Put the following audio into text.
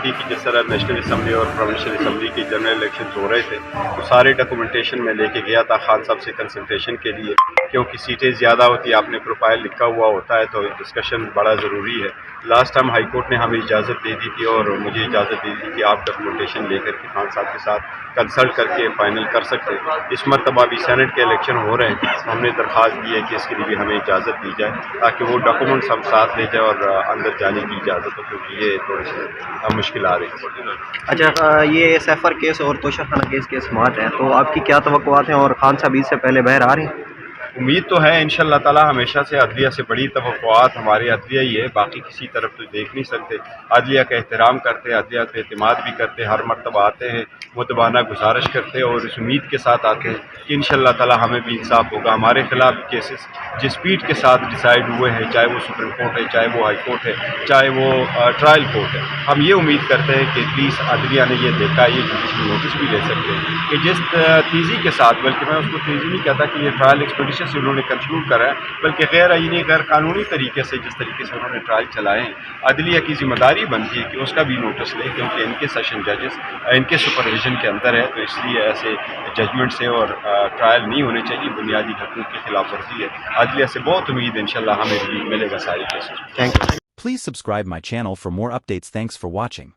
تھی کہ جس طرح نیشنل اسمبلی اور پروونشل اسمبلی کی جنرل الیکشن ہو رہے تھے تو سارے ڈاکومنٹیشن میں لے کے گیا تھا خان صاحب سے کنسلٹیشن کے لیے، کیونکہ سیٹیں زیادہ ہوتی ہیں، آپ نے پروفائل لکھا ہوا ہوتا ہے تو ڈسکشن بڑا ضروری ہے۔ لاسٹ ٹائم ہائی کورٹ نے ہمیں اجازت دے دی تھی اور مجھے اجازت دے دی کہ آپ ڈاکومنٹیشن لے کر کے خان صاحب کے ساتھ کنسلٹ کر کے فائنل کر سکتے ہیں۔ اس مرتبہ بھی سینٹ کے الیکشن ہو رہے ہیں، ہم نے درخواست دی ہے کہ اس کے لیے بھی ہمیں اجازت دی جائے تاکہ وہ ڈاکومنٹس ہم ساتھ لے جائیں اور اندر جانے کی اجازت ہو، کیونکہ یہ تھوڑی سی مشکل آ رہی ہے۔ اچھا، یہ سیفر کیس اور توشہ خانہ کیس کے سماعت ہیں، تو آپ کی کیا توقعات ہیں اور خان صاحب اس سے پہلے باہر آ رہے ہیں؟ امید تو ہے انشاءاللہ تعالی، ہمیشہ سے عدلیہ سے بڑی توقعات ہماری عدلیہ ہی ہے، باقی کسی طرف تو دیکھ نہیں سکتے۔ عدلیہ کا احترام کرتے، عدلیہ پہ اعتماد بھی کرتے، ہر مرتبہ آتے ہیں، متبانہ گزارش کرتے اور اس امید کے ساتھ آتے ہیں کہ انشاءاللہ تعالی ہمیں بھی انصاف ہوگا۔ ہمارے خلاف کیسز جس سپیڈ کے ساتھ ڈیسائیڈ ہوئے ہیں، چاہے وہ سپریم کورٹ ہے، چاہے وہ ہائی کورٹ ہے، چاہے وہ ٹرائل کورٹ ہے، ہم یہ امید کرتے ہیں کہ پلیز عدلیہ نے یہ دیکھا، یہ جوڈیشل نوٹس بھی لے سکتے ہیں کہ جس تیزی کے ساتھ، بلکہ میں اس کو تیزی نہیں کہتا کہ یہ ٹرائل ایکسپیڈیشن سے انہوں نے کنکلوڈ کرا ہے، بلکہ غیر آئینی غیر قانونی طریقے سے جس طریقے سے انہوں نے ٹرائل چلائے ہیں، عدلیہ کی ذمہ داری بنتی ہے کہ اس کا بھی نوٹس لے، کیونکہ ان کے سیشن ججز ان کے سپرویژن کے اندر ہے، تو اس لیے ایسے ججمنٹ سے اور ٹرائل نہیں ہونے چاہیے، بنیادی حقوق کی خلاف ورزی ہے۔ عدلیہ سے بہت امید ہے انشاءاللہ ہمیں ریلیف ملے گا ساری cases. Thank you. Please subscribe my channel for more updates. Thanks for watching.